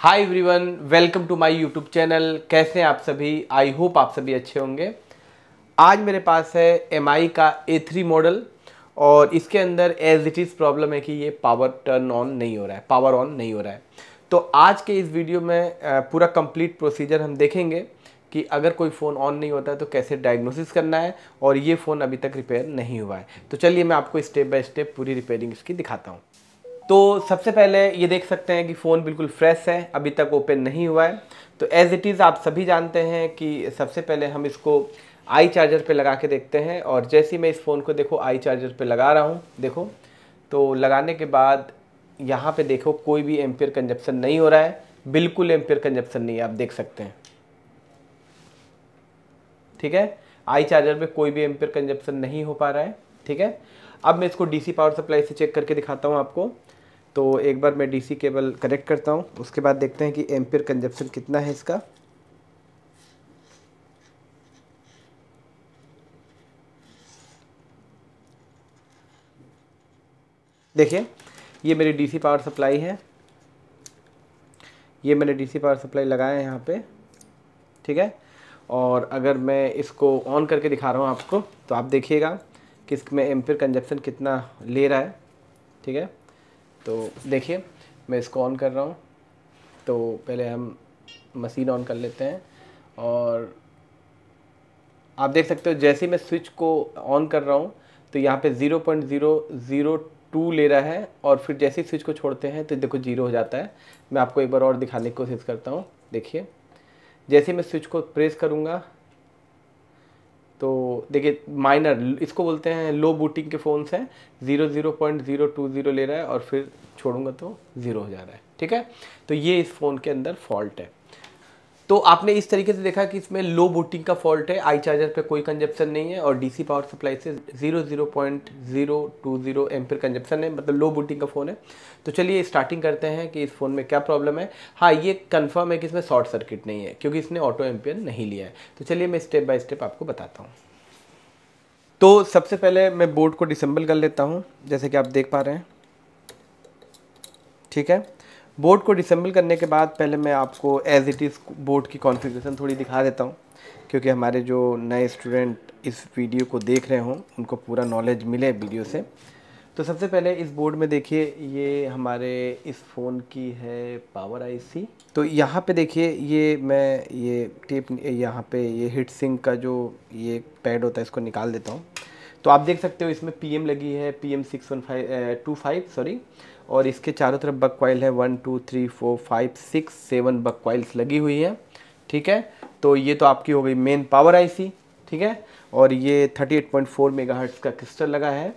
Hi everyone, welcome to my YouTube channel. कैसे हैं आप सभी? आई होप आप सभी अच्छे होंगे। आज मेरे पास है MI का A3 मॉडल और इसके अंदर एज इट इज़ प्रॉब्लम है कि ये पावर टर्न ऑन नहीं हो रहा है, पावर ऑन नहीं हो रहा है। तो आज के इस वीडियो में पूरा कंप्लीट प्रोसीजर हम देखेंगे कि अगर कोई फ़ोन ऑन नहीं होता है तो कैसे डायग्नोसिस करना है, और ये फ़ोन अभी तक रिपेयर नहीं हुआ है। तो चलिए मैं आपको स्टेप बाय स्टेप पूरी रिपेयरिंग इसकी दिखाता हूँ। तो सबसे पहले ये देख सकते हैं कि फ़ोन बिल्कुल फ्रेश है, अभी तक ओपन नहीं हुआ है। तो एज़ इट इज़ आप सभी जानते हैं कि सबसे पहले हम इसको आई चार्जर पे लगा के देखते हैं। और जैसे ही मैं इस फ़ोन को देखो आई चार्जर पे लगा रहा हूँ, देखो तो लगाने के बाद यहाँ पे देखो कोई भी एम्पियर कंजप्शन नहीं हो रहा है, बिल्कुल एम्पियर कंजप्शन नहीं है, आप देख सकते हैं। ठीक है, आई चार्जर पे कोई भी एम्पियर कंजप्शन नहीं हो पा रहा है। ठीक है, अब मैं इसको डीसी पावर सप्लाई से चेक करके दिखाता हूँ आपको। तो एक बार मैं डीसी केबल कनेक्ट करता हूँ, उसके बाद देखते हैं कि एम्पियर कंजप्शन कितना है इसका। देखिए, ये मेरी डीसी पावर सप्लाई है, ये मैंने डीसी पावर सप्लाई लगाया है यहाँ पे। ठीक है, और अगर मैं इसको ऑन करके दिखा रहा हूँ आपको, तो आप देखिएगा कि इसमें एम्पियर कंजप्शन कितना ले रहा है। ठीक है, तो देखिए मैं इसको ऑन कर रहा हूँ। तो पहले हम मशीन ऑन कर लेते हैं, और आप देख सकते हो जैसे ही मैं स्विच को ऑन कर रहा हूँ तो यहाँ पे 0.002 ले रहा है, और फिर जैसे ही स्विच को छोड़ते हैं तो देखो 0 हो जाता है। मैं आपको एक बार और दिखाने की कोशिश करता हूँ। देखिए, जैसे ही मैं स्विच को प्रेस करूँगा तो देखिए माइनर, इसको बोलते हैं लो बूटिंग के फ़ोन्स हैं, 0.020 ले रहा है और फिर छोड़ूंगा तो 0 हो जा रहा है। ठीक है, तो ये इस फ़ोन के अंदर फॉल्ट है। तो आपने इस तरीके से देखा कि इसमें लो बूटिंग का फॉल्ट है, आई चार्जर पे कोई कंजप्शन नहीं है, और डीसी पावर सप्लाई से 0.020 एम्पियर कंजप्शन है, मतलब लो बूटिंग का फ़ोन है। तो चलिए स्टार्टिंग करते हैं कि इस फ़ोन में क्या प्रॉब्लम है। हाँ, ये कंफर्म है कि इसमें शॉर्ट सर्किट नहीं है क्योंकि इसने ऑटो एम्पियर नहीं लिया है। तो चलिए मैं स्टेप बाय स्टेप आपको बताता हूँ। तो सबसे पहले मैं बोर्ड को डिसेंबल कर लेता हूँ, जैसे कि आप देख पा रहे हैं। ठीक है, बोर्ड को डिसेंबल करने के बाद पहले मैं आपको एज इट इज़ बोर्ड की कॉन्फ़िगरेशन थोड़ी दिखा देता हूँ, क्योंकि हमारे जो नए स्टूडेंट इस वीडियो को देख रहे हों उनको पूरा नॉलेज मिले वीडियो से। तो सबसे पहले इस बोर्ड में देखिए, ये हमारे इस फ़ोन की है पावर आईसी। तो यहाँ पे देखिए, ये मैं ये टेप यहाँ पे ये हीट सिंक का जो ये पैड होता है इसको निकाल देता हूँ। तो आप देख सकते हो इसमें PM लगी है, PM61525 सॉरी, और इसके चारों तरफ बक कॉइल है, 1 2 3 4 5 6 7 बक कॉइल्स लगी हुई है। ठीक है, तो ये तो आपकी हो गई मेन पावर आईसी। ठीक है, और ये 38.4 मेगाहर्ट्ज़ का क्रिस्टल लगा है।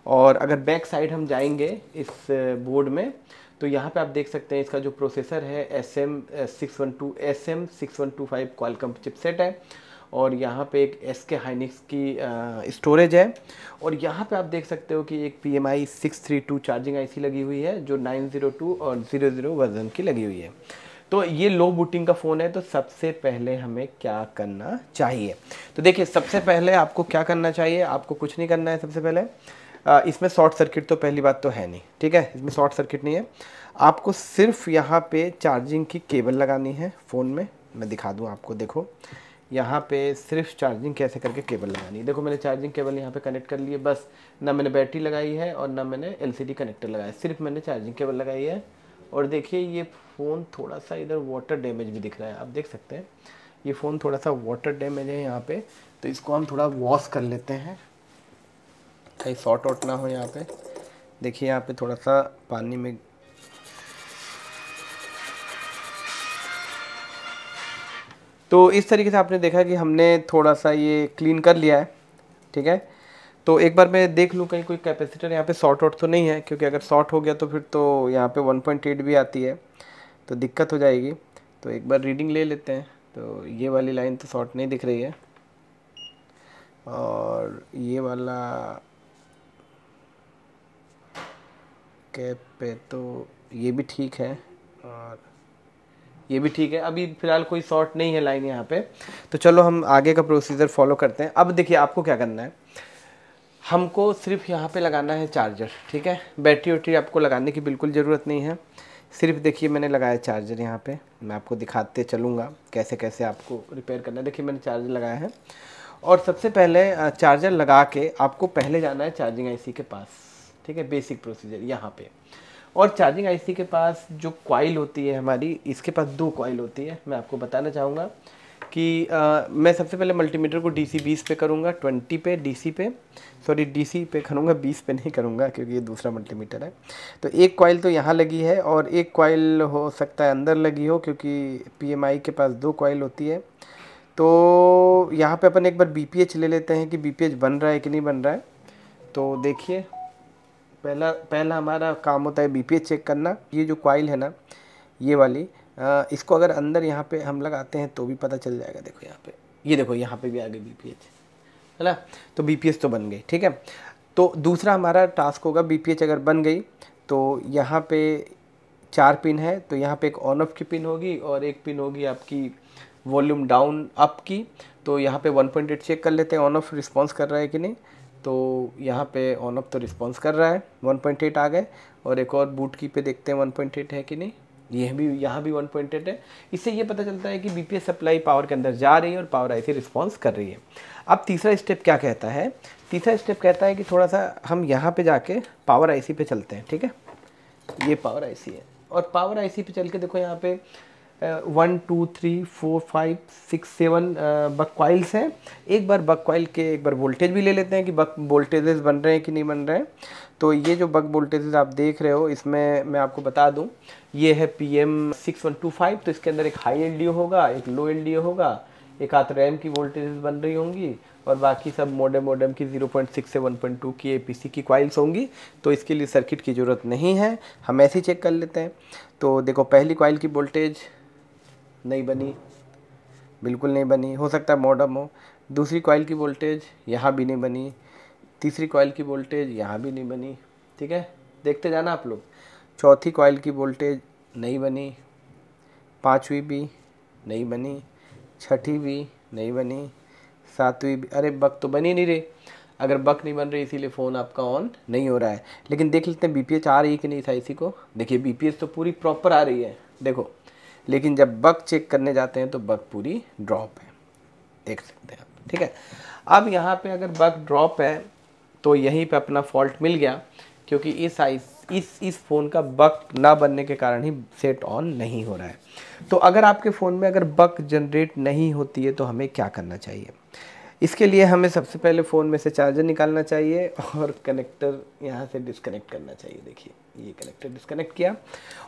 और अगर बैक साइड हम जाएंगे इस बोर्ड में, तो यहाँ पे आप देख सकते हैं इसका जो प्रोसेसर है SM612 क्वालकॉम चिपसेट है, और यहाँ पे एक SK हाइनिक्स की स्टोरेज है। और यहाँ पे आप देख सकते हो कि एक PMI 632 चार्जिंग आईसी लगी हुई है जो 902 और 00 वर्जन की लगी हुई है। तो ये लो बूटिंग का फ़ोन है। तो सबसे पहले हमें क्या करना चाहिए? तो देखिए, सबसे पहले आपको क्या करना चाहिए, आपको कुछ नहीं करना है। सबसे पहले इसमें शॉर्ट सर्किट तो पहली बात तो है नहीं। ठीक है, इसमें शॉर्ट सर्किट नहीं है। आपको सिर्फ यहाँ पे चार्जिंग की केबल लगानी है फ़ोन में। मैं दिखा दूँ आपको, देखो यहाँ पे सिर्फ चार्जिंग कैसे करके केबल लगानी है। देखो मैंने चार्जिंग केबल यहाँ पे कनेक्ट कर ली है, बस ना मैंने बैटरी लगाई है और ना मैंने LCD कनेक्टर लगाया, सिर्फ मैंने चार्जिंग केबल लगाई है। और देखिए ये फ़ोन थोड़ा सा इधर वाटर डैमेज भी दिख रहा है, आप देख सकते हैं ये फ़ोन थोड़ा सा वाटर डैमेज है यहाँ पे। तो इसको हम थोड़ा वॉश कर लेते हैं, कहीं शॉर्ट आउट ना हो। यहाँ पे देखिए, यहाँ पे थोड़ा सा पानी में तो इस तरीके से आपने देखा कि हमने थोड़ा सा ये क्लीन कर लिया है। ठीक है, तो एक बार मैं देख लूँ कहीं कोई कैपेसिटर यहाँ पे शॉर्ट आउट तो नहीं है, क्योंकि अगर शॉर्ट हो गया तो फिर तो यहाँ पे 1.8 भी आती है तो दिक्कत हो जाएगी। तो एक बार रीडिंग ले लेते हैं। तो ये वाली लाइन तो शॉर्ट नहीं दिख रही है, और ये वाला कैप पे तो ये भी ठीक है, और ये भी ठीक है। अभी फ़िलहाल कोई शॉर्ट नहीं है लाइन यहाँ पे। तो चलो हम आगे का प्रोसीजर फॉलो करते हैं। अब देखिए आपको क्या करना है, हमको सिर्फ यहाँ पे लगाना है चार्जर। ठीक है, बैटरी वैटरी आपको लगाने की बिल्कुल ज़रूरत नहीं है। सिर्फ देखिए मैंने लगाया चार्जर यहाँ पे, मैं आपको दिखाते चलूँगा कैसे कैसे आपको रिपेयर करना है। देखिए मैंने चार्जर लगाया है, और सबसे पहले चार्जर लगा के आपको पहले जाना है चार्जिंग आईसी के पास, ठीक है, बेसिक प्रोसीजर यहाँ पे। और चार्जिंग आईसी के पास जो कॉइल होती है हमारी, इसके पास 2 कॉइल होती है। मैं आपको बताना चाहूँगा कि मैं सबसे पहले मल्टीमीटर को DC 20 पे करूँगा, 20 पे DC पे, सॉरी DC पे करूँगा, 20 पे नहीं करूँगा क्योंकि ये दूसरा मल्टीमीटर है। तो एक कॉइल तो यहाँ लगी है और एक कॉइल हो सकता है अंदर लगी हो, क्योंकि PMI के पास 2 कॉइल होती है। तो यहाँ पे अपन एक बार BPH ले लेते हैं कि BPH बन रहा है कि नहीं बन रहा है। तो देखिए पहला हमारा काम होता है BPH चेक करना। ये जो कॉइल है ना, ये वाली, इसको अगर अंदर यहाँ पे हम लगाते हैं तो भी पता चल जाएगा। देखो यहाँ पे, ये देखो यहाँ पे भी आ गई BPH, है ना। तो BPH तो बन गई, ठीक है। तो दूसरा हमारा टास्क होगा, BPH अगर बन गई तो यहाँ पे 4 पिन है, तो यहाँ पे एक ऑन ऑफ की पिन होगी और एक पिन होगी आपकी वॉल्यूम डाउन अप की। तो यहाँ पे 1.8 चेक कर लेते हैं ऑन ऑफ रिस्पॉन्स कर रहा है कि नहीं। तो यहाँ पे ऑन ऑफ तो रिस्पॉन्स कर रहा है, 1.8 आ गए। और एक और बूट की पे देखते हैं 1.8 है कि नहीं, ये भी, यहाँ भी 1.8 है। इससे ये पता चलता है कि BPH सप्लाई पावर के अंदर जा रही है और पावर आईसी रिस्पॉन्स कर रही है। अब तीसरा स्टेप क्या कहता है, तीसरा स्टेप कहता है कि थोड़ा सा हम यहाँ पे जाके पावर आईसी पे चलते हैं, ठीक है। ये पावर आईसी है, और पावर आईसी पे चल के देखो यहाँ पे 1 2 3 4 5 6 7 बक कॉइल्स हैं। एक बार बक कॉइल के एक बार वोल्टेज भी ले लेते हैं कि बक वोल्टेजेस बन रहे हैं कि नहीं बन रहे हैं। तो ये जो बक वोल्टेजेस आप देख रहे हो, इसमें मैं आपको बता दूं, ये है PM6125। तो इसके अंदर एक हाई LDO होगा, एक लो LDO होगा, एक आध रैम की वोल्टेजेस बन रही होंगी, और बाकी सब मॉडेम की 0.6 से 1.2 की APC की कॉइल्स होंगी। तो इसके लिए सर्किट की ज़रूरत नहीं है, हम ऐसे ही चेक कर लेते हैं। तो देखो पहली कॉइल की वोल्टेज नहीं बनी, बिल्कुल नहीं बनी, हो सकता है मॉडम हो। दूसरी कॉइल की वोल्टेज यहाँ भी नहीं बनी, तीसरी कॉइल की वोल्टेज यहाँ भी नहीं बनी, ठीक है, देखते जाना आप लोग। चौथी कॉइल की वोल्टेज नहीं बनी, पांचवी भी नहीं बनी, छठी भी नहीं बनी, सातवीं भी, अरे बक तो बनी नहीं रही। अगर बक नहीं बन रही इसीलिए फ़ोन आपका ऑन नहीं हो रहा है। लेकिन देख लेते हैं BPH आ रही है कि नहीं इस आईसी को। देखिए BPH तो पूरी प्रॉपर आ रही है, देखो। लेकिन जब बक चेक करने जाते हैं तो बक पूरी ड्रॉप है, देख सकते हैं आप, ठीक है। अब यहाँ पे अगर बक ड्रॉप है तो यहीं पे अपना फॉल्ट मिल गया, क्योंकि इस फ़ोन का बक ना बनने के कारण ही सेट ऑन नहीं हो रहा है। तो अगर आपके फ़ोन में अगर बक जनरेट नहीं होती है तो हमें क्या करना चाहिए। इसके लिए हमें सबसे पहले फ़ोन में से चार्जर निकालना चाहिए और कनेक्टर यहाँ से डिस्कनेक्ट करना चाहिए। देखिए ये कनेक्टर डिस्कनेक्ट किया,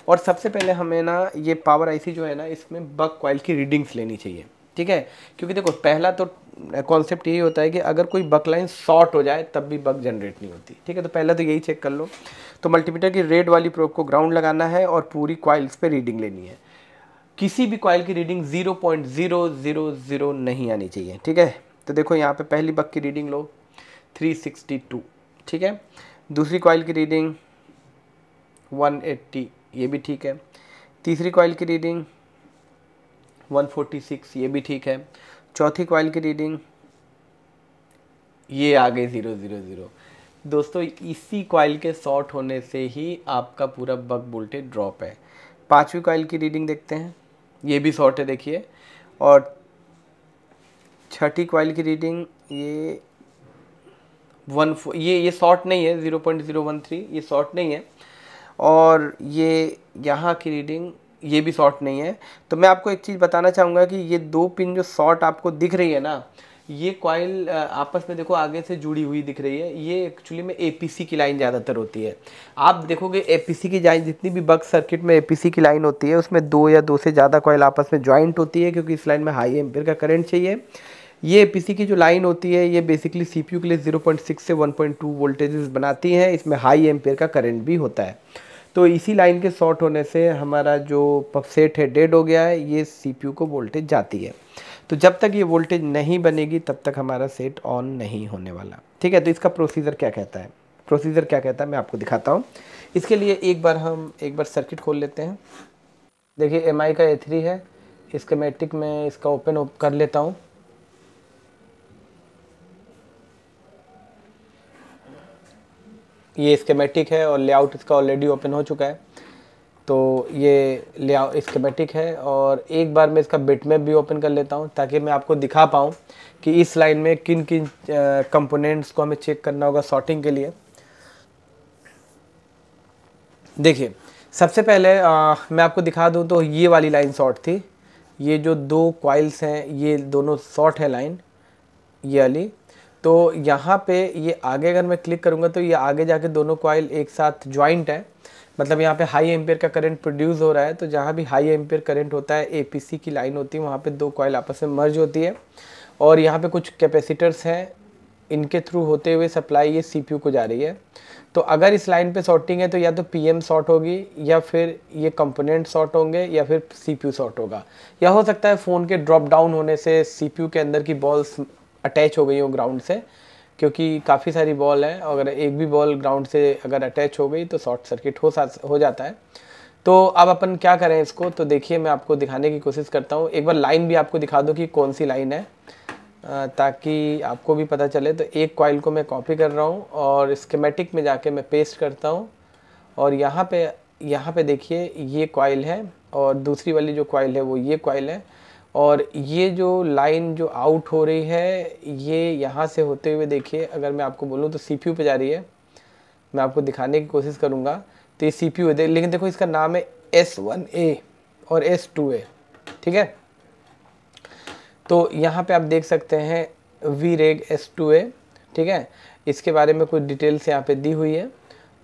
और सबसे पहले हमें ना ये पावर आईसी जो है ना, इसमें बक कॉइल की रीडिंग्स लेनी चाहिए, ठीक है। क्योंकि देखो पहला तो कॉन्सेप्ट यही होता है कि अगर कोई बक लाइन शॉर्ट हो जाए तब भी बक जनरेट नहीं होती, ठीक है। तो पहला तो यही चेक कर लो। तो मल्टीमीटर की रेड वाली प्रोब को ग्राउंड लगाना है और पूरी कॉइल्स पे रीडिंग लेनी है। किसी भी कॉइल की रीडिंग 0.000 नहीं आनी चाहिए, ठीक है। तो देखो यहाँ पे पहली बक की रीडिंग लो 362, ठीक है। दूसरी कॉइल की रीडिंग 180, ये भी ठीक है। तीसरी कॉइल की रीडिंग 146, ये भी ठीक है। चौथी कॉइल की रीडिंग ये आ गई 000। दोस्तों इसी कॉइल के शॉर्ट होने से ही आपका पूरा बक वोल्टेज ड्रॉप है। पांचवी कॉइल की रीडिंग देखते हैं, ये भी शॉर्ट है देखिए। और छठी कॉइल की रीडिंग ये शॉर्ट नहीं है, 0.013, ये शॉर्ट नहीं है। और ये यहाँ की रीडिंग ये भी शॉर्ट नहीं है। तो मैं आपको एक चीज़ बताना चाहूँगा कि ये 2 पिन जो शॉर्ट आपको दिख रही है ना, ये कॉइल आपस में देखो आगे से जुड़ी हुई दिख रही है। ये एक्चुअली में APC की लाइन ज़्यादातर होती है। आप देखोगे APC की लाइन, जितनी भी बक सर्किट में APC की लाइन होती है उसमें 2 या 2 से ज़्यादा कॉइल आपस में ज्वाइंट होती है, क्योंकि इस लाइन में हाई एम्पीयर का करंट चाहिए। ये APC की जो लाइन होती है ये बेसिकली CPU के लिए 0.6 से 1.2 वोल्टेजेस बनाती है, इसमें हाई एम्पीयर का करंट भी होता है। तो इसी लाइन के शॉर्ट होने से हमारा जो सेट है डेड हो गया है, ये CPU को वोल्टेज जाती है। तो जब तक ये वोल्टेज नहीं बनेगी तब तक हमारा सेट ऑन नहीं होने वाला, ठीक है। तो इसका प्रोसीजर क्या कहता है, प्रोसीजर क्या कहता है मैं आपको दिखाता हूँ। इसके लिए एक बार सर्किट खोल लेते हैं। देखिए MI का A3 है, स्कीमेटिक में इसका ओपन कर लेता हूँ। ये स्कीमेटिक है और लेआउट इसका ऑलरेडी ओपन हो चुका है। तो ये लेआउट स्कीमेटिक है, और एक बार मैं इसका बिटमैप भी ओपन कर लेता हूँ ताकि मैं आपको दिखा पाऊँ कि इस लाइन में किन किन कंपोनेंट्स को हमें चेक करना होगा सॉर्टिंग के लिए। देखिए सबसे पहले मैं आपको दिखा दूं तो ये वाली लाइन शॉर्ट थी, ये जो 2 कॉइल्स हैं ये दोनों शॉर्ट है लाइन, ये वाली। तो यहाँ पे ये आगे अगर मैं क्लिक करूँगा तो ये आगे जाके दोनों कॉइल एक साथ ज्वाइंट है, मतलब यहाँ पे हाई एम्पियर का करंट प्रोड्यूस हो रहा है। तो जहाँ भी हाई एम्पियर करंट होता है, एपीसी की लाइन होती है, वहाँ पे 2 कॉइल आपस में मर्ज होती है, और यहाँ पे कुछ कैपेसिटर्स हैं, इनके थ्रू होते हुए सप्लाई ये सीपीयू को जा रही है। तो अगर इस लाइन पे शॉर्टिंग है तो या तो पीएम शॉर्ट होगी, या फिर ये कंपोनेंट शॉर्ट होंगे, या फिर सीपीयू शॉर्ट होगा, या हो सकता है फ़ोन के ड्रॉप डाउन होने से सीपीयू के अंदर की बॉल्स अटैच हो गई हो ग्राउंड से, क्योंकि काफ़ी सारी बॉल हैं, अगर एक भी बॉल ग्राउंड से अगर अटैच हो गई तो शॉर्ट सर्किट हो जाता है। तो अब अपन क्या करें इसको, तो देखिए मैं आपको दिखाने की कोशिश करता हूँ। एक बार लाइन भी आपको दिखा दूँ कि कौन सी लाइन है, ताकि आपको भी पता चले। तो एक कॉइल को मैं कॉपी कर रहा हूँ और स्कीमेटिक में जाके मैं पेस्ट करता हूँ, और यहाँ पे देखिए ये कॉइल है, और दूसरी वाली जो कॉइल है वो ये कॉइल है, और ये जो लाइन जो आउट हो रही है ये यहाँ से होते हुए देखिए, अगर मैं आपको बोलूँ तो सीपीयू पे जा रही है। मैं आपको दिखाने की कोशिश करूँगा। तो ये सीपीयू है, लेकिन देखो इसका नाम है S1A और S2A, ठीक है। तो यहाँ पे आप देख सकते हैं VREG S2A, ठीक है। इसके बारे में कुछ डिटेल्स यहाँ पे दी हुई है,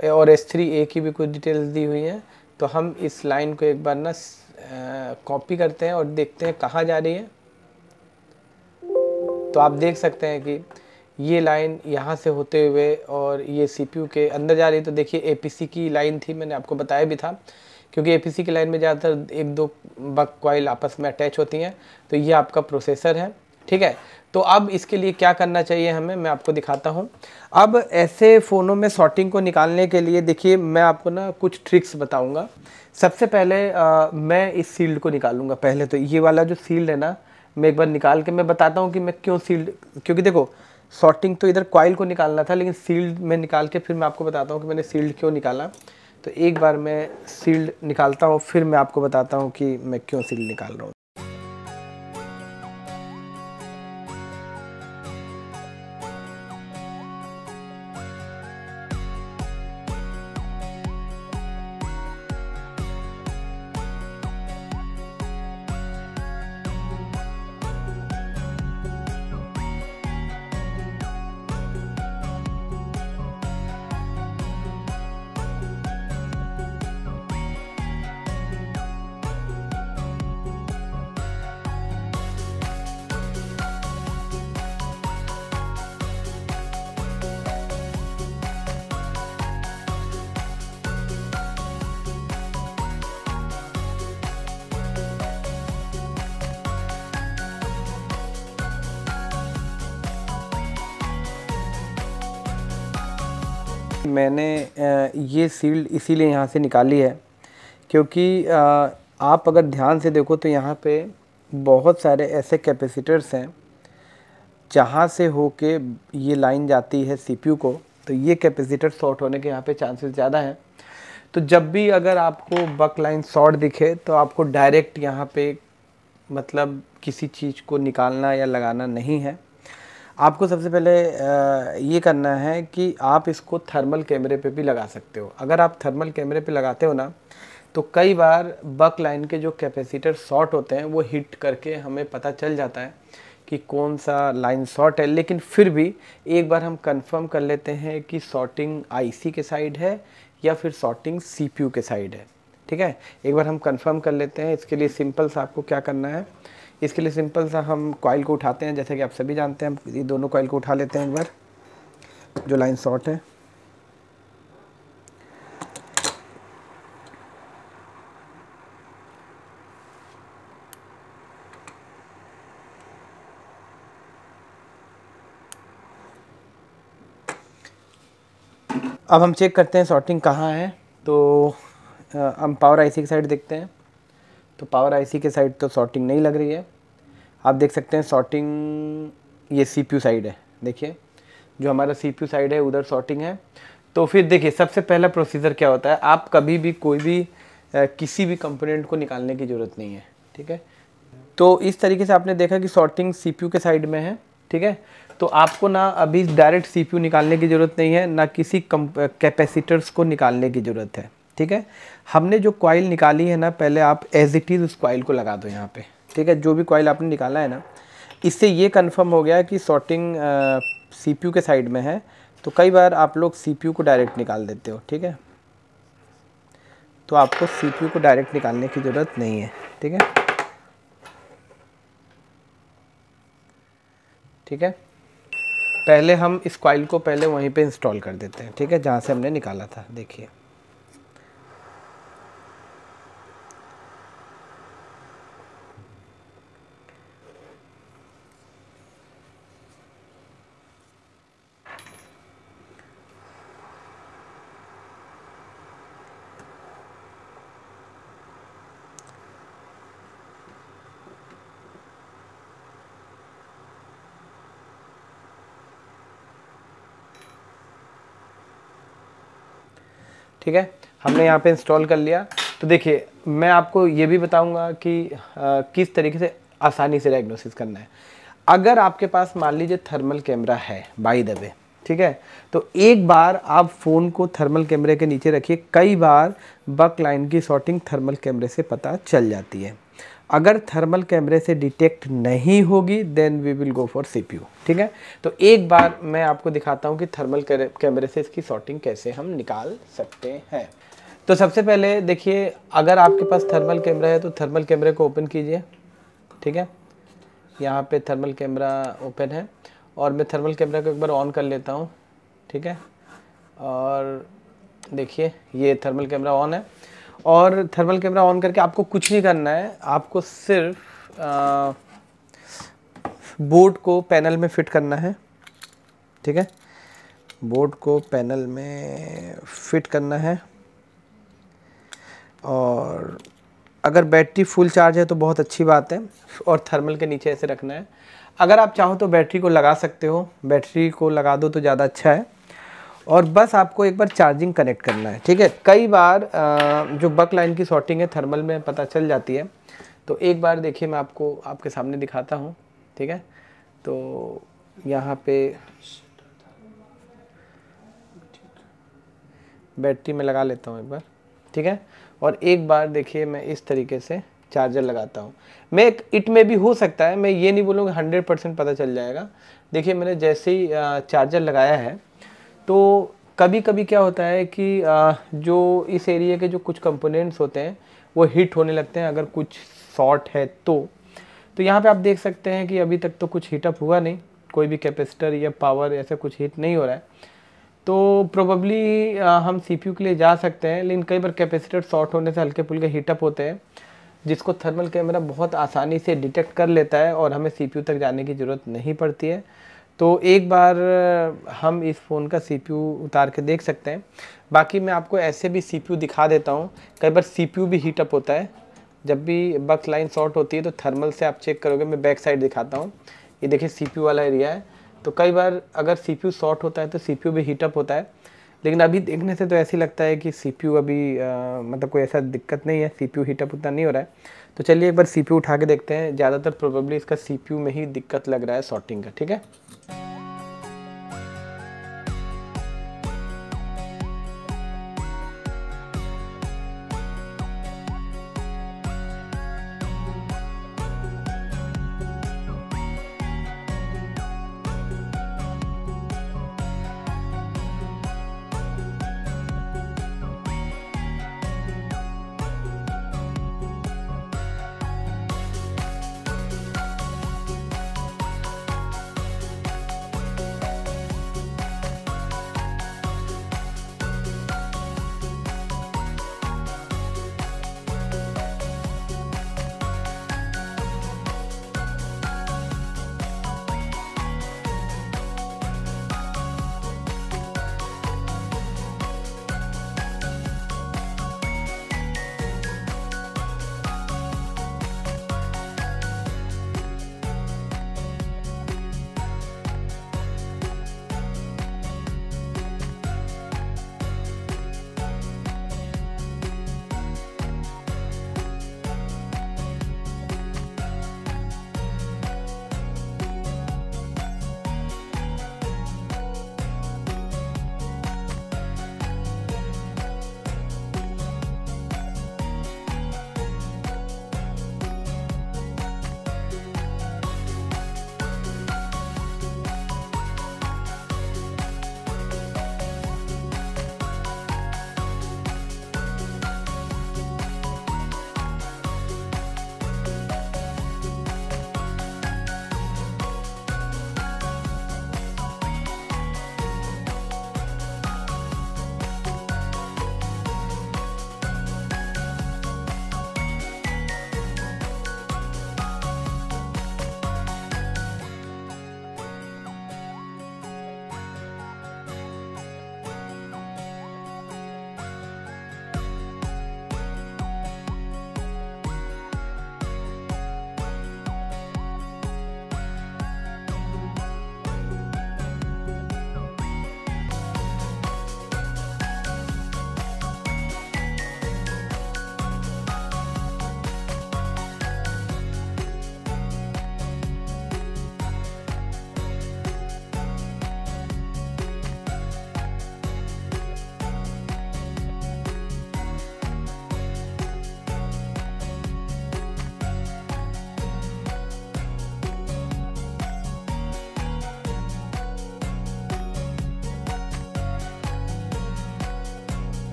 और S3A की भी कुछ डिटेल्स दी हुई हैं। तो हम इस लाइन को एक बार ना कॉपी करते हैं और देखते हैं कहाँ जा रही है। तो आप देख सकते हैं कि ये लाइन यहाँ से होते हुए और ये सीपीयू के अंदर जा रही है। तो देखिए एपीसी की लाइन थी, मैंने आपको बताया भी था, क्योंकि एपीसी की लाइन में ज़्यादातर 1-2 बक कॉइल आपस में अटैच होती हैं। तो ये आपका प्रोसेसर है, ठीक है। तो अब इसके लिए क्या करना चाहिए हमें, मैं आपको दिखाता हूँ। अब ऐसे फ़ोनों में शॉर्टिंग को निकालने के लिए देखिए मैं आपको ना कुछ ट्रिक्स बताऊँगा। सबसे पहले मैं इस सील्ड को निकालूंगा। पहले तो ये वाला जो सील्ड है ना, मैं एक बार निकाल के मैं बताता हूँ कि मैं क्यों सील्ड, क्योंकि देखो शॉर्टिंग तो इधर कॉइल को निकालना था, लेकिन सील्ड में निकाल के फिर मैं आपको बताता हूँ कि मैंने सील्ड क्यों निकाला। तो एक बार मैं सील्ड निकालता हूँ, फिर मैं आपको बताता हूँ कि मैं क्यों सील्ड निकाल रहा हूँ। मैंने ये सील्ड इसीलिए यहाँ से निकाली है, क्योंकि आप अगर ध्यान से देखो तो यहाँ पे बहुत सारे ऐसे कैपेसिटर्स हैं जहाँ से होके ये लाइन जाती है सीपीयू को। तो ये कैपेसिटर शॉर्ट होने के यहाँ पे चांसेस ज़्यादा हैं। तो जब भी अगर आपको बक लाइन शॉर्ट दिखे तो आपको डायरेक्ट यहाँ पे मतलब किसी चीज़ को निकालना या लगाना नहीं है। आपको सबसे पहले ये करना है कि आप इसको थर्मल कैमरे पे भी लगा सकते हो। अगर आप थर्मल कैमरे पे लगाते हो ना, तो कई बार बक लाइन के जो कैपेसिटर शॉर्ट होते हैं वो हिट करके हमें पता चल जाता है कि कौन सा लाइन शॉर्ट है। लेकिन फिर भी एक बार हम कंफर्म कर लेते हैं कि शॉर्टिंग आईसी के साइड है या फिर शॉर्टिंग सीपीयू के साइड है, ठीक है। एक बार हम कंफर्म कर लेते हैं। इसके लिए सिंपल सा आपको क्या करना है, इसके लिए सिंपल सा हम कॉइल को उठाते हैं। जैसे कि आप सभी जानते हैं, हम ये दोनों कॉइल को उठा लेते हैं एक बार, जो लाइन शॉर्ट है। अब हम चेक करते हैं शॉर्टिंग कहाँ है। तो हम पावर आईसी की साइड देखते हैं। तो पावर आईसी के साइड तो शॉर्टिंग नहीं लग रही है। आप देख सकते हैं शॉर्टिंग ये सीपीयू साइड है। देखिए जो हमारा सीपीयू साइड है उधर शॉर्टिंग है। तो फिर देखिए सबसे पहला प्रोसीजर क्या होता है, आप कभी भी कोई भी किसी भी कंपोनेंट को निकालने की ज़रूरत नहीं है। ठीक है, तो इस तरीके से आपने देखा कि सॉर्टिंग सीपीयू के साइड में है। ठीक है, तो आपको ना अभी डायरेक्ट सीपीयू निकालने की ज़रूरत नहीं है, ना किसी कैपेसिटर्स को निकालने की ज़रूरत है। ठीक है, हमने जो कॉइल निकाली है ना, पहले आप एज इट इज़ उस कॉइल को लगा दो यहाँ पे। ठीक है, जो भी कॉइल आपने निकाला है ना, इससे ये कंफर्म हो गया कि सॉर्टिंग सीपीयू के साइड में है। तो कई बार आप लोग सीपीयू को डायरेक्ट निकाल देते हो। ठीक है, तो आपको सीपीयू को डायरेक्ट निकालने की ज़रूरत नहीं है। ठीक है, ठीक है, पहले हम इस कॉइल को पहले वहीं पे इंस्टॉल कर देते हैं। ठीक है, जहाँ से हमने निकाला था। देखिए, ठीक है, हमने यहाँ पे इंस्टॉल कर लिया। तो देखिए, मैं आपको ये भी बताऊंगा कि किस तरीके से आसानी से डायग्नोसिस करना है। अगर आपके पास मान लीजिए थर्मल कैमरा है बाय द वे, ठीक है, तो एक बार आप फ़ोन को थर्मल कैमरे के नीचे रखिए। कई बार बक लाइन की सॉर्टिंग थर्मल कैमरे से पता चल जाती है। अगर थर्मल कैमरे से डिटेक्ट नहीं होगी then we will go for CPU. ठीक है, तो एक बार मैं आपको दिखाता हूँ कि थर्मल कैमरे से इसकी सॉर्टिंग कैसे हम निकाल सकते हैं। तो सबसे पहले देखिए, अगर आपके पास थर्मल कैमरा है तो थर्मल कैमरे को ओपन कीजिए। ठीक है, यहाँ पे थर्मल कैमरा ओपन है और मैं थर्मल कैमरा को एक बार ऑन कर लेता हूँ। ठीक है, और देखिए ये थर्मल कैमरा ऑन है। और थर्मल कैमरा ऑन करके आपको कुछ नहीं करना है, आपको सिर्फ बोर्ड को पैनल में फिट करना है। ठीक है, बोर्ड को पैनल में फिट करना है। और अगर बैटरी फुल चार्ज है तो बहुत अच्छी बात है, और थर्मल के नीचे ऐसे रखना है। अगर आप चाहो तो बैटरी को लगा सकते हो, बैटरी को लगा दो तो ज़्यादा अच्छा है। और बस आपको एक बार चार्जिंग कनेक्ट करना है। ठीक है, कई बार जो बक लाइन की सॉर्टिंग है थर्मल में पता चल जाती है। तो एक बार देखिए, मैं आपको आपके सामने दिखाता हूँ। ठीक है, तो यहाँ पे बैटरी में लगा लेता हूँ एक बार। ठीक है, और एक बार देखिए मैं इस तरीके से चार्जर लगाता हूँ। मैं इट में भी हो सकता है, मैं ये नहीं बोलूँगा 100% पता चल जाएगा। देखिए, मैंने जैसे ही चार्जर लगाया है तो कभी कभी क्या होता है कि जो इस एरिया के जो कुछ कंपोनेंट्स होते हैं वो हीट होने लगते हैं अगर कुछ शॉर्ट है तो यहाँ पे आप देख सकते हैं कि अभी तक तो कुछ हीटअप हुआ नहीं, कोई भी कैपेसिटर या पावर ऐसा कुछ हीट नहीं हो रहा है। तो प्रोबेबली हम सीपीयू के लिए जा सकते हैं, लेकिन कई बार कैपेसिटर शॉर्ट होने से हल्के फुल्के हीटअप होते हैं, जिसको थर्मल कैमरा बहुत आसानी से डिटेक्ट कर लेता है और हमें सीपीयू तक जाने की ज़रूरत नहीं पड़ती है। तो एक बार हम इस फ़ोन का सीपीयू उतार के देख सकते हैं। बाकी मैं आपको ऐसे भी सीपीयू दिखा देता हूँ। कई बार सीपीयू भी हीटअप होता है, जब भी बक लाइन शॉर्ट होती है तो थर्मल से आप चेक करोगे। मैं बैक साइड दिखाता हूँ, ये देखिए सीपीयू वाला एरिया है। तो कई बार अगर सीपीयू शॉर्ट होता है तो सीपीयू भी हीटअप होता है, लेकिन अभी देखने से तो ऐसी लगता है कि सीपीयू अभी मतलब कोई ऐसा दिक्कत नहीं है, सीपीयू हीटअप उतना नहीं हो रहा है। तो चलिए एक बार सीपीयू उठा के देखते हैं। ज़्यादातर प्रोबेबली इसका सीपीयू में ही दिक्कत लग रहा है शॉर्टिंग का। ठीक है,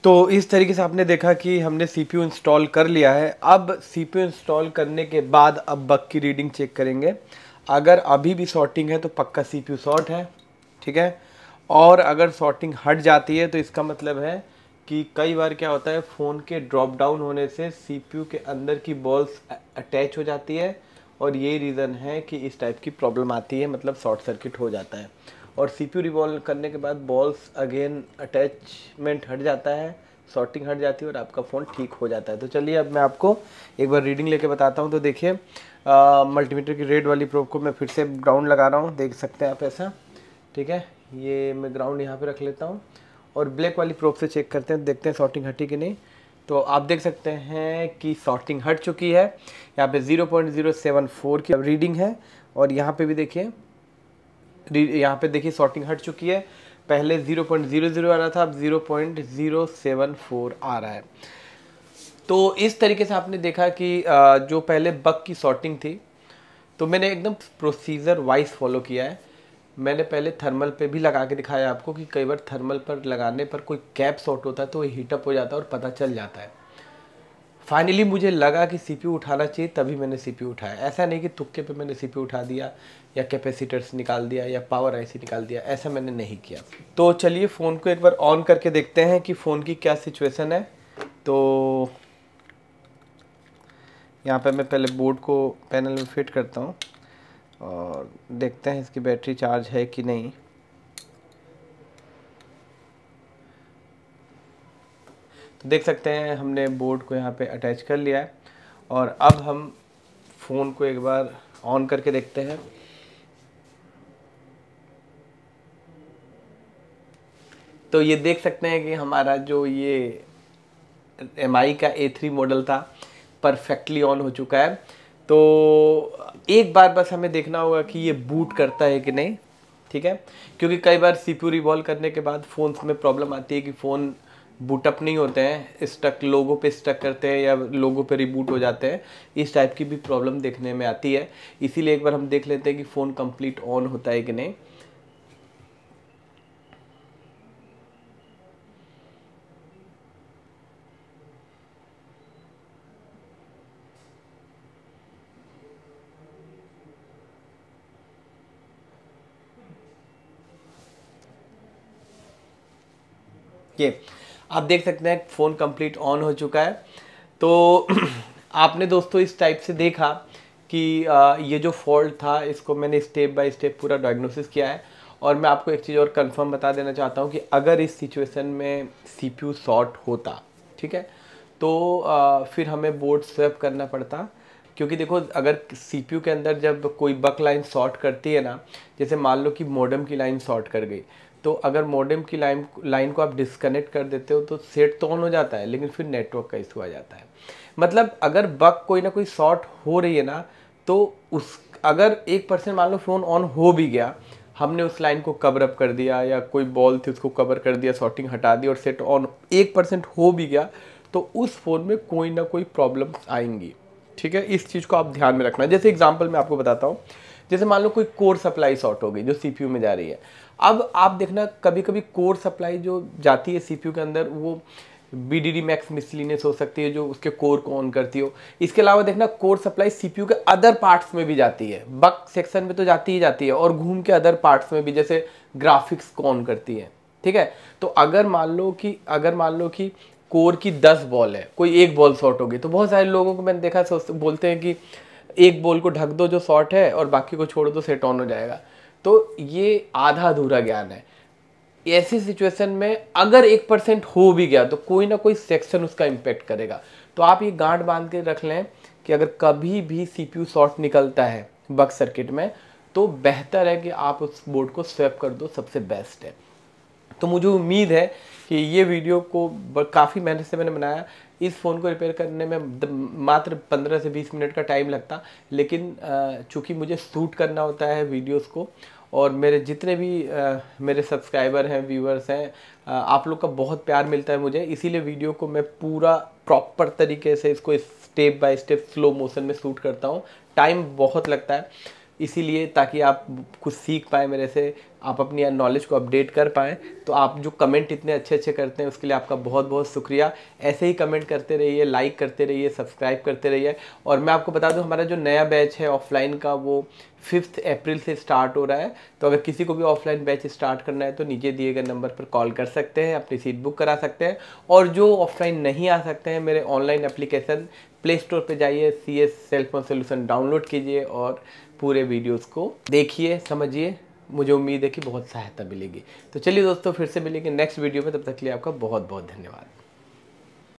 तो इस तरीके से आपने देखा कि हमने CPU इंस्टॉल कर लिया है। अब CPU इंस्टॉल करने के बाद अब बग की रीडिंग चेक करेंगे। अगर अभी भी सॉर्टिंग है तो पक्का CPU शॉर्ट है, ठीक है। और अगर सॉर्टिंग हट जाती है तो इसका मतलब है कि कई बार क्या होता है, फ़ोन के ड्रॉप डाउन होने से CPU के अंदर की बॉल्स अटैच हो जाती है और यही रीज़न है कि इस टाइप की प्रॉब्लम आती है, मतलब शॉर्ट सर्किट हो जाता है। और CPU रिवॉल्व करने के बाद बॉल्स अगेन अटैचमेंट हट जाता है, सॉर्टिंग हट जाती है और आपका फ़ोन ठीक हो जाता है। तो चलिए अब मैं आपको एक बार रीडिंग लेके बताता हूँ। तो देखिए मल्टीमीटर की रेड वाली प्रोब को मैं फिर से ग्राउंड लगा रहा हूँ, देख सकते हैं आप ऐसा, ठीक है। ये मैं ग्राउंड यहाँ पे रख लेता हूँ और ब्लैक वाली प्रोब से चेक करते हैं, देखते हैं सॉर्टिंग हटी कि नहीं। तो आप देख सकते हैं कि सॉर्टिंग हट चुकी है। यहाँ पे 0.074 की रीडिंग है और यहाँ पे भी देखिए, यहाँ पे देखिए सॉर्टिंग हट चुकी है। पहले 0.00 आ रहा था, अब 0.074 आ रहा है। तो इस तरीके से आपने देखा कि जो पहले बग की सॉर्टिंग थी, तो मैंने एकदम प्रोसीजर वाइज फॉलो किया है। मैंने पहले थर्मल पे भी लगा के दिखाया आपको कि कई बार थर्मल पर लगाने पर कोई कैप शॉर्ट होता है तो हीटअप हो जाता है और पता चल जाता है। फाइनली मुझे लगा कि CPU उठाना चाहिए, तभी मैंने CPU उठाया। ऐसा नहीं कि तुक्के पे मैंने CPU उठा दिया या कैपेसिटर्स निकाल दिया या पावर IC निकाल दिया, ऐसा मैंने नहीं किया। तो चलिए फ़ोन को एक बार ऑन करके देखते हैं कि फ़ोन की क्या सिचुएशन है। तो यहाँ पे मैं पहले बोर्ड को पैनल में फिट करता हूँ और देखते हैं इसकी बैटरी चार्ज है कि नहीं। तो देख सकते हैं हमने बोर्ड को यहाँ पे अटैच कर लिया है और अब हम फ़ोन को एक बार ऑन करके देखते हैं। तो ये देख सकते हैं कि हमारा जो ये MI का A3 मॉडल था परफेक्टली ऑन हो चुका है। तो एक बार बस हमें देखना होगा कि ये बूट करता है कि नहीं, ठीक है। क्योंकि कई बार CPU रिवॉल्व करने के बाद फ़ोन्स में प्रॉब्लम आती है कि फ़ोन बूटअप नहीं होते हैं, स्टक लोगो पे स्टक करते हैं या लोगो पे रिबूट हो जाते हैं। इस टाइप की भी प्रॉब्लम देखने में आती है। इसीलिए एक बार हम देख लेते हैं कि फ़ोन कंप्लीट ऑन होता है कि नहीं। ये आप देख सकते हैं फ़ोन कंप्लीट ऑन हो चुका है। तो आपने दोस्तों इस टाइप से देखा कि ये जो फॉल्ट था इसको मैंने स्टेप बाय स्टेप पूरा डायग्नोसिस किया है। और मैं आपको एक चीज़ और कंफर्म बता देना चाहता हूँ कि अगर इस सिचुएशन में CPU शॉर्ट होता, ठीक है, तो फिर हमें बोर्ड स्वैप करना पड़ता। क्योंकि देखो अगर CPU के अंदर जब कोई बक लाइन शॉर्ट करती है ना, जैसे मान लो कि मॉडेम की लाइन शॉर्ट कर गई, तो अगर मॉडेम की लाइन को आप डिस्कनेक्ट कर देते हो तो सेट तो ऑन हो जाता है, लेकिन फिर नेटवर्क का इशू आ जाता है। मतलब अगर बग कोई ना कोई शॉर्ट हो रही है ना, तो उस अगर 1% मान लो फ़ोन ऑन हो भी गया, हमने उस लाइन को कवर अप कर दिया या कोई बॉल थी उसको कवर कर दिया, शॉर्टिंग हटा दी और सेट ऑन 1% हो भी गया, तो उस फ़ोन में कोई ना कोई प्रॉब्लम आएंगी, ठीक है। इस चीज़ को आप ध्यान में रखना। जैसे एग्जांपल मैं आपको बताता हूँ, जैसे मान लो कोई कोर सप्लाई शॉर्ट हो गई जो CPU में जा रही है। अब आप देखना कभी कभी कोर सप्लाई जो जाती है CPU के अंदर, वो BDD मैक्स मिसलिनियस हो सकती है जो उसके कोर को ऑन करती हो। इसके अलावा देखना कोर सप्लाई CPU के अदर पार्ट्स में भी जाती है, बक सेक्शन में तो जाती ही जाती है और घूम के अदर पार्ट्स में भी, जैसे ग्राफिक्स को ऑन करती है, ठीक है। तो अगर मान लो कि कोर की 10 बॉल है, कोई एक बॉल शॉर्ट हो गई, तो बहुत सारे लोगों को मैंने देखा बोलते हैं कि एक बॉल को ढक दो जो शॉर्ट है और बाकी को छोड़ दो सेट ऑन हो जाएगा। तो ये आधा अधूरा ज्ञान है। ऐसी सिचुएशन में अगर 1% हो भी गया तो कोई ना कोई सेक्शन उसका इम्पेक्ट करेगा। तो आप ये गांठ बांध के रख लें कि अगर कभी भी CPU शॉर्ट निकलता है बक सर्किट में, तो बेहतर है कि आप उस बोर्ड को स्वैप कर दो, सबसे बेस्ट है। तो मुझे उम्मीद है कि ये वीडियो को काफ़ी मेहनत से मैंने बनाया। इस फ़ोन को रिपेयर करने में मात्र 15 से 20 मिनट का टाइम लगता, लेकिन चूँकि मुझे शूट करना होता है वीडियोस को, और मेरे जितने भी मेरे सब्सक्राइबर हैं, व्यूअर्स हैं, आप लोग का बहुत प्यार मिलता है मुझे, इसीलिए वीडियो को मैं पूरा प्रॉपर तरीके से इसको step by step slow motion में शूट करता हूँ। टाइम बहुत लगता है इसीलिए, ताकि आप कुछ सीख पाए मेरे से, आप अपनी नॉलेज को अपडेट कर पाएँ। तो आप जो कमेंट इतने अच्छे अच्छे करते हैं उसके लिए आपका बहुत बहुत शुक्रिया। ऐसे ही कमेंट करते रहिए, लाइक करते रहिए, सब्सक्राइब करते रहिए। और मैं आपको बता दूं हमारा जो नया बैच है ऑफलाइन का वो 5 अप्रैल से स्टार्ट हो रहा है। तो अगर किसी को भी ऑफलाइन बैच स्टार्ट करना है तो नीचे दिए गए नंबर पर कॉल कर सकते हैं, अपनी सीट बुक करा सकते हैं। और जो ऑफलाइन नहीं आ सकते हैं, मेरे ऑनलाइन एप्लीकेशन प्ले स्टोर पर जाइए, CS cell phone solution download कीजिए और पूरे वीडियोज़ को देखिए, समझिए। मुझे उम्मीद है कि बहुत सहायता मिलेगी। तो चलिए दोस्तों, फिर से मिलेंगे नेक्स्ट वीडियो में। तब तक के लिए आपका बहुत बहुत धन्यवाद।